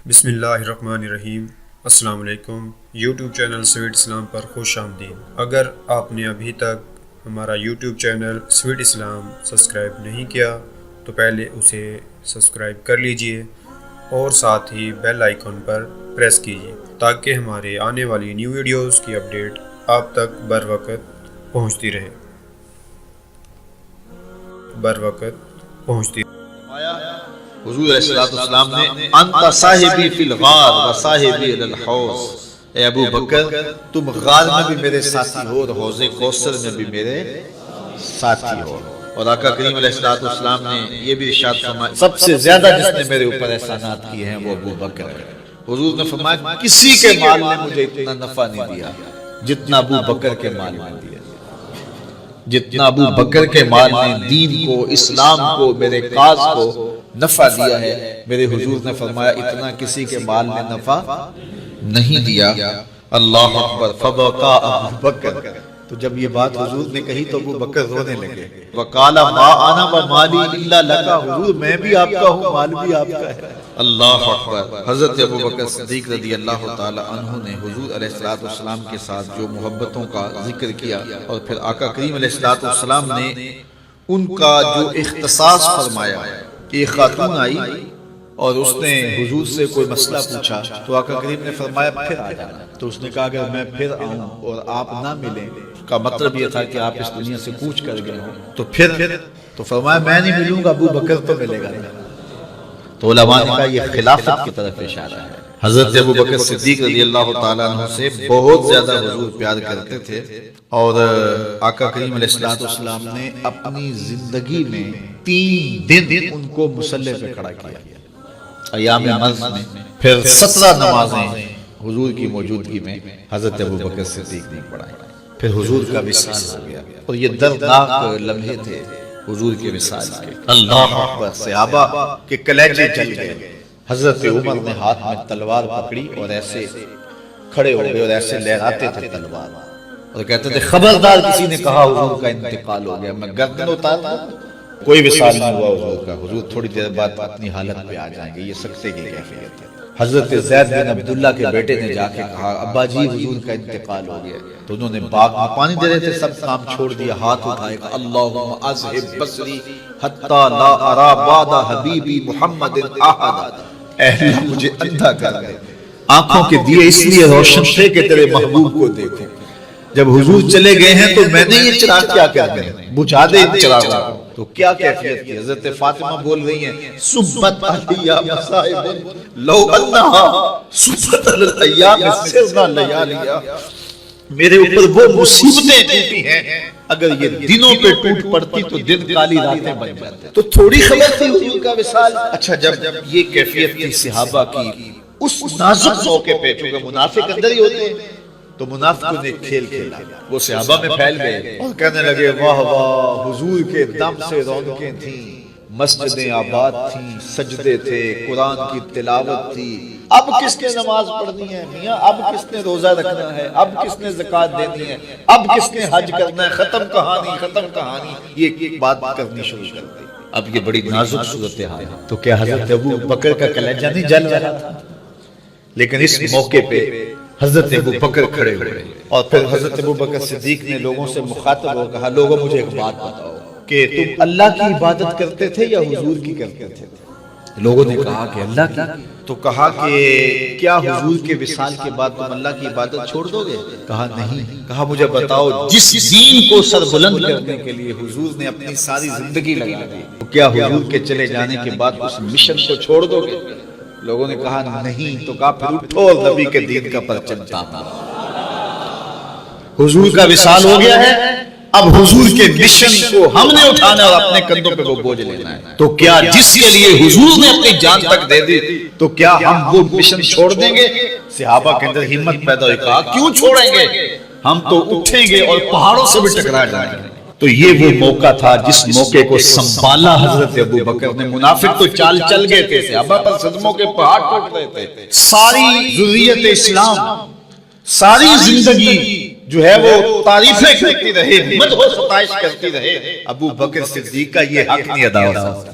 بسم اللہ الرحمن الرحیم۔ السلام علیکم۔ یوٹیوب چینل سویٹ اسلام پر خوش آمدید۔ اگر آپ نے ابھی تک ہمارا یوٹیوب چینل سویٹ اسلام سبسکرائب نہیں کیا تو پہلے اسے سبسکرائب کر لیجئے اور ساتھ ہی بیل آئیکن پر پریس کیجئے تاکہ ہمارے آنے والی نیو ویڈیوز کی اپڈیٹ آپ تک بر وقت پہنچتی رہے۔ حضور علیہ السلام نے انت صاحبی فی الغار و صاحبی علی الحوض، اے ابو بکر تم غار میں بھی میرے ساتھی ہو اور حوض کوثر میں بھی میرے ساتھی ہو۔ اور آقا کریم علیہ السلام نے یہ بھی ارشاد فرمایا سب سے زیادہ جس نے میرے اوپر احسانات کیے ہیں وہ ابو بکر ہے۔ حضور نے فرمایا کسی کے مال نے مجھے اتنا نفع نہیں دیا جتنا ابو بکر کے مال نے دیا، جتنا ابو بکر کے مال نے دین کو، اسلام کو، میرے کاز کو نفع دیا ہے۔ میرے حضور نے فرمایا اتنا کسی کے مال نے نفع نہیں دیا۔ اللہ اکبر۔ فبکا ابو بکر، تو جب یہ بات حضور نے کہی تو ابو بکر رونے لگے۔ وقال ما انا ومالی الا لک، حضور میں بھی آپ کا ہوں، مال بھی آپ کا ہے۔ اللہ اکبر۔ حضرت ابو بکر صدیق رضی اللہ تعالی عنہ نے حضور علیہ السلام کے ساتھ جو محبتوں کا ذکر کیا، اور پھر آقا کریم علیہ السلام نے ان کا جو اختصاص فرمایا۔ ایک خاتون آئی اور اس نے حضور سے کوئی مسئلہ پوچھا تو آقا کریم نے فرمایا پھر آ جانا۔ تو اس نے کہا اگر میں پھر آؤں اور آپ نہ ملیں، کا مطلب یہ تھا کہ آپ اس دنیا سے کوچ کر گئے ہوں، تو پھر تو فرمایا میں نہیں ملوں گا، ابو بکر تو ملے گا۔ تو علماء نے کہا یہ خلافت کی طرف اشارہ ہے۔ حضرت ابو بکر صدیق رضی اللہ تعالیٰ عنہ سے بہت زیادہ حضور پیار کرتے تھے، اور آقا کریم علیہ السلام نے اپنی زندگی میں 3 دن ان کو مصلی پہ کھڑا کیا ایام مرض میں، پھر 17 نمازیں حضور کی موجودگی میں حضرت ابو بکر صدیق نے پڑھائی، پھر حضور کا وصال ہو گیا۔ اور یہ دردناک لمحے تھے حضور کے وصال کے۔ اللہ اکبر۔ صحابہ کے کلیجے جل گئے۔ حضرت عمر نے ہاتھ میں تلوار پکڑی اور ایسے کھڑے ہو گئے اور ایسے لہراتے تھے تلوار، اور کہتے تھے خبردار کسی نے کہا حضور کا انتقال ہو گیا، میں گردن اتار دوں۔ کوئی وصال نہیں ہوا حضور کا۔ حضور تھوڑی دیر بعد اپنی حالت پہ آ جائیں گے، یہ سکتے کی کیفیت ہے۔ حضرت زید بن عبداللہ کے بیٹے نے جا کے کہا ابا جی حضور کا انتقال ہو گیا، تو انہوں نے باغ میں پانی دے رہے تھے، سب کام چھوڑ دیا، ہاتھ اٹھائے کہ اللہم اذہب بصری حتی لا ارا بعد حبیبی محمد احد، اے اللہ مجھے اندھا کر دے، آنکھوں کے دیے اس لیے روشن تھے کہ تیرے محبوب کو دیکھوں۔ جب حضور چلے گئے ہیں تو میں نے یہ چراغ کیا کرنے، بجھا دے ان چراغوں کو۔ تو کیا کیفیت کی؟ حضرت فاطمہ بول رہی ہیں صبت علیہ مصائب لو انہا صبت علی الایام سرنا لیالیا، میرے اوپر وہ مصیبتیں ٹوٹی ہیں، اگر یہ دنوں پہ ٹوٹ پڑتی تو دن کالی راتیں بن جاتے۔ تو تھوڑی خبر تھی حضور کا وصال۔ اچھا جب یہ کیفیت تھی صحابہ کی اس نازک موقع پہ، چونکہ منافق اندر ہی ہوتے ہیں، تو منافقوں نے کھیل کھیلا، وہ صحابہ میں پھیل گئے اور کہنے لگے واہ واہ حضور کے دم سے رونقیں تھیں، مسجدیں آباد تھیں، سجدے تھے، قرآن کی تلاوت تھی، اب کس نے نماز پڑھنی ہے میاں، اب کس نے روزہ رکھنا ہے، اب کس نے زکوٰۃ دینی ہے، اب کس نے حج کرنا ہے، ختم کہانی ختم کہانی، یہ ایک بات کرنی شروع کر دی۔ اب یہ بڑی نازک صورتحال ہے، تو کیا حضرت ابو بکر کا کلیجہ نہیں جل رہا تھا؟ لیکن اس موقع پہ حضرت ابو بکر کھڑے ہوئے، اور پھر حضرت ابو بکر صدیق نے لوگوں سے مخاطب ہو کہا لوگوں مجھے ایک بات بتاؤ کہ تم اللہ کی عبادت کرتے تھے یا حضور کی کرتے تھے؟ لوگوں نے کہا کہ اللہ کی۔ تو کہا کہ کیا حضور کے وصال کے بعد تم اللہ کی عبادت چھوڑ دو گے؟ کہا نہیں۔ کہا مجھے بتاؤ جس دین کو سر بلند کرنے کے لیے حضور نے اپنی ساری زندگی لگا دی، تو کیا حضور کے چلے جانے کے بعد اس مشن کو چھوڑ دو گے؟ لوگوں نے کہا نہیں۔ تو کہا پھر اٹھو اور نبی کے دین کا پرچم تامو۔ حضور کا وصال ہو گیا ہے، اب حضور کے مشن کو ہم نے اٹھانا اور اپنے کندھوں پہ وہ بوجھ لینا ہے۔ تو کیا جس کے لیے حضور نے اپنی جان تک دے دی، تو کیا ہم وہ مشن چھوڑ دیں گے؟ صحابہ کے اندر ہمت پیدا ہوئی، کہا کیوں چھوڑیں گے، ہم تو اٹھیں گے اور پہاڑوں سے بھی ٹکرا جائیں گے۔ تو یہ وہ موقع تھا جس موقع کو سنبھالا حضرت ابو بکر نے۔ منافق تو چال چل گئے تھے، صحابہ پر صدموں کے پہاڑ ٹوٹ رہے تھے، ساری ذریت اسلام ساری زندگی جو ہے وہ تعریفیں کرتی رہے، مدح و ستائش کرتی رہے، ابو بکر صدیق کا یہ حق نہیں ادا ہو سکتا۔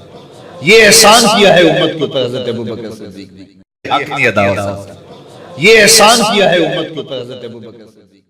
یہ احسان کیا ہے امت کے اوپر حضرت ابو بکر صدیق نے۔ حق نہیں ادا ہو سکتا. یہ احسان کیا ہے امت کے اوپر حضرت ابو بکر صدیق.